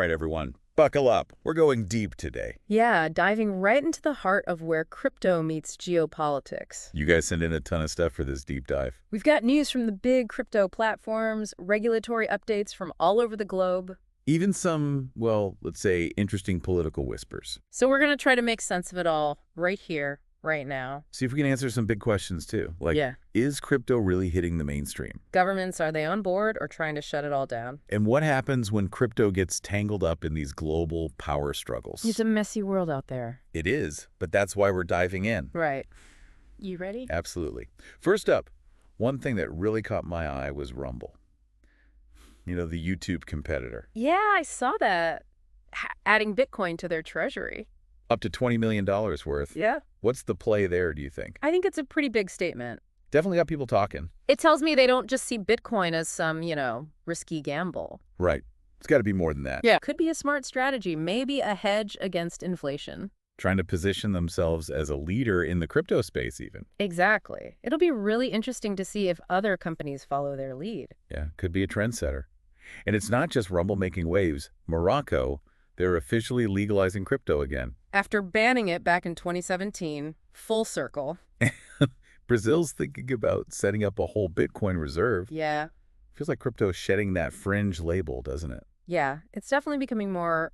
right, everyone, buckle up. We're going deep today. Yeah, diving right into the heart of where crypto meets geopolitics. You guys sent in a ton of stuff for this deep dive. We've got news from the big crypto platforms, regulatory updates from all over the globe. Even some, well, let's say, interesting political whispers. So we're going to try to make sense of it all right here, right now. See if we can answer some big questions, too. Like, is crypto really hitting the mainstream? Governments, are they on board or trying to shut it all down? And what happens when crypto gets tangled up in these global power struggles? It's a messy world out there. It is, but that's why we're diving in. Right. You ready? Absolutely. First up, one thing that really caught my eye was Rumble. You know, the YouTube competitor. Yeah, I saw that. Adding Bitcoin to their treasury. Up to $20 million worth. Yeah. What's the play there, do you think? I think it's a pretty big statement. Definitely got people talking. It tells me they don't just see Bitcoin as some, risky gamble. Right. It's got to be more than that. Yeah. Could be a smart strategy, maybe a hedge against inflation. Trying to position themselves as a leader in the crypto space, even. Exactly. It'll be really interesting to see if other companies follow their lead. Yeah, could be a trendsetter. And it's not just Rumble making waves. Morocco, they're officially legalizing crypto again. After banning it back in 2017, full circle. Brazil's thinking about setting up a whole Bitcoin reserve. Yeah. Feels like crypto's shedding that fringe label, doesn't it? Yeah, it's definitely becoming more,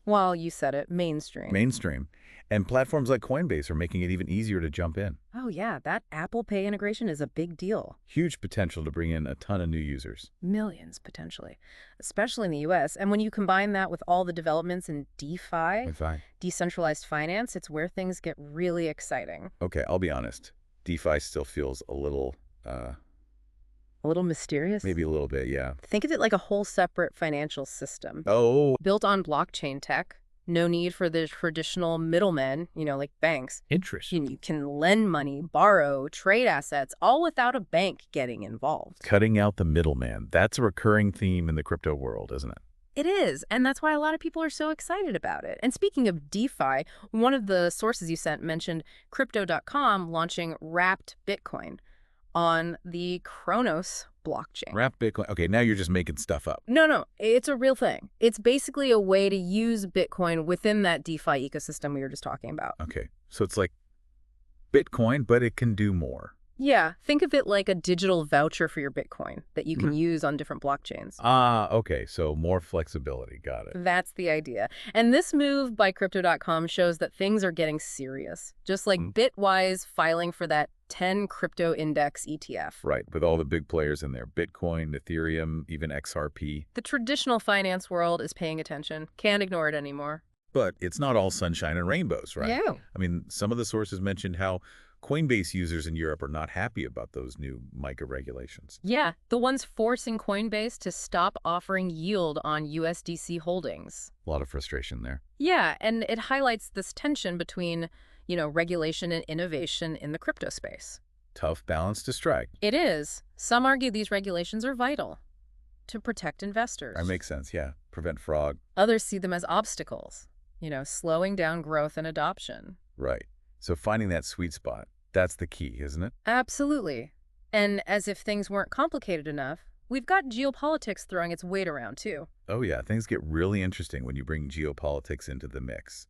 well, you said it, mainstream. Mainstream. And platforms like Coinbase are making it even easier to jump in. Oh, yeah, that Apple Pay integration is a big deal. Huge potential to bring in a ton of new users. Millions, potentially, especially in the U.S. And when you combine that with all the developments in DeFi, decentralized finance, it's where things get really exciting. Okay, I'll be honest. DeFi still feels a little mysterious? Maybe a little bit, yeah. Think of it like a whole separate financial system. Oh. Built on blockchain tech. No need for the traditional middlemen, like banks. Interesting. You can lend money, borrow, trade assets, all without a bank getting involved. Cutting out the middleman. That's a recurring theme in the crypto world, isn't it? It is, and that's why a lot of people are so excited about it. And speaking of DeFi, one of the sources you sent mentioned Crypto.com launching wrapped Bitcoin on the Kronos blockchain. Wrapped Bitcoin. Okay, now you're just making stuff up. No, it's a real thing. It's basically a way to use Bitcoin within that DeFi ecosystem we were just talking about. Okay, so it's like Bitcoin, but it can do more. Yeah, think of it like a digital voucher for your Bitcoin that you can use on different blockchains. Ah, okay, so more flexibility. Got it. That's the idea. And this move by Crypto.com shows that things are getting serious, just like Bitwise filing for that 10 crypto index ETF. Right, with all the big players in there, Bitcoin, Ethereum, even XRP. The traditional finance world is paying attention. Can't ignore it anymore. But it's not all sunshine and rainbows, right? Yeah. I mean, some of the sources mentioned how Coinbase users in Europe are not happy about those new MiCA regulations. Yeah, the ones forcing Coinbase to stop offering yield on USDC holdings. A lot of frustration there. Yeah, and it highlights this tension between, regulation and innovation in the crypto space. Tough balance to strike. It is. Some argue these regulations are vital to protect investors. That makes sense, yeah. Prevent fraud. Others see them as obstacles, slowing down growth and adoption. Right. So finding that sweet spot, that's the key, isn't it? Absolutely. And as if things weren't complicated enough, we've got geopolitics throwing its weight around, too. Oh, yeah. Things get really interesting when you bring geopolitics into the mix.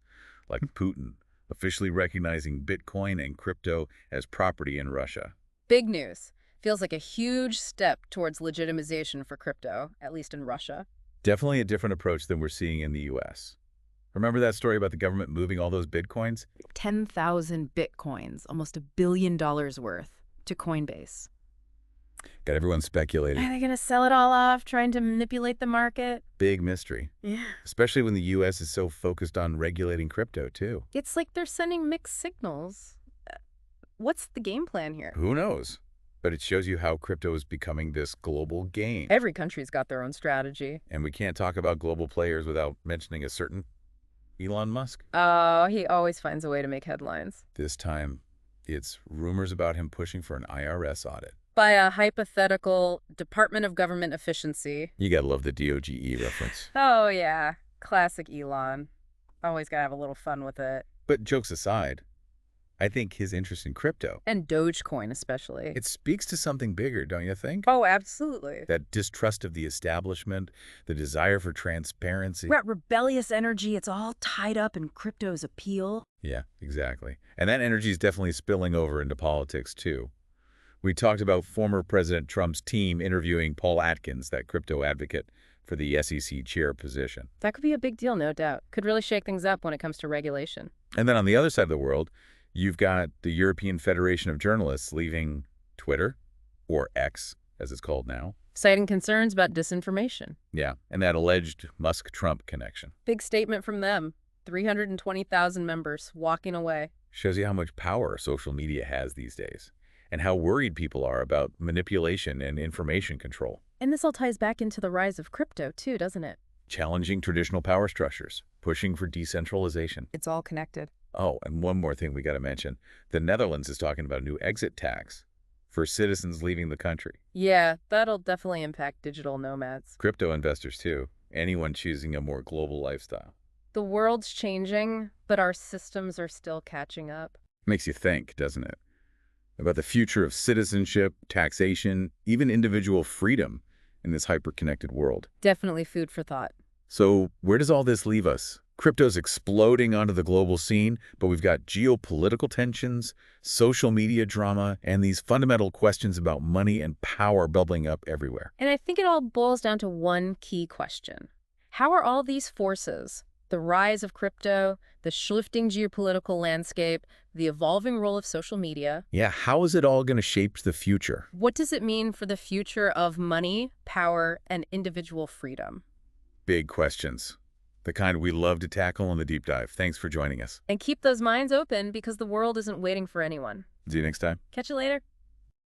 Like Putin officially recognizing Bitcoin and crypto as property in Russia. Big news. Feels like a huge step towards legitimization for crypto, at least in Russia. Definitely a different approach than we're seeing in the U.S. Remember that story about the government moving all those Bitcoins? 10,000 Bitcoins, almost $1 billion worth, to Coinbase. Got everyone speculating. Are they going to sell it all off, trying to manipulate the market? Big mystery. Yeah. Especially when the U.S. is so focused on regulating crypto, too. It's like they're sending mixed signals. What's the game plan here? Who knows? But it shows you how crypto is becoming this global game. Every country's got their own strategy. And we can't talk about global players without mentioning a certain Elon Musk. Oh, he always finds a way to make headlines. This time, it's rumors about him pushing for an IRS audit. By a hypothetical Department of Government Efficiency. You gotta love the DOGE reference. Oh, yeah. Classic Elon. Always gotta have a little fun with it. But jokes aside, I think his interest in crypto, And Dogecoin especially. it speaks to something bigger, don't you think? Oh, absolutely. That distrust of the establishment, the desire for transparency. That rebellious energy, it's all tied up in crypto's appeal. Yeah, exactly. And that energy is definitely spilling over into politics, too. We talked about former President Trump's team interviewing Paul Atkins, that crypto advocate, for the SEC chair position. That could be a big deal, no doubt. Could really shake things up when it comes to regulation. And then on the other side of the world, you've got the European Federation of Journalists leaving Twitter, or X, as it's called now. Citing concerns about disinformation. Yeah, and that alleged Musk-Trump connection. Big statement from them. 320,000 members walking away. Shows you how much power social media has these days, and how worried people are about manipulation and information control. And this all ties back into the rise of crypto, too, doesn't it? Challenging traditional power structures, pushing for decentralization. It's all connected. Oh, and one more thing we got to mention. The Netherlands is talking about a new exit tax for citizens leaving the country. Yeah, that'll definitely impact digital nomads. Crypto investors, too. Anyone choosing a more global lifestyle. The world's changing, but our systems are still catching up. Makes you think, doesn't it? About the future of citizenship, taxation, even individual freedom in this hyper-connected world. Definitely food for thought. So where does all this leave us? Crypto's exploding onto the global scene, but we've got geopolitical tensions, social media drama, and these fundamental questions about money and power bubbling up everywhere. And I think it all boils down to one key question. How are all these forces, the rise of crypto, the shifting geopolitical landscape, the evolving role of social media, Yeah, how is it all going to shape the future? what does it mean for the future of money, power, and individual freedom? Big questions. The kind we love to tackle in the deep dive. Thanks for joining us. And keep those minds open because the world isn't waiting for anyone. See you next time. Catch you later.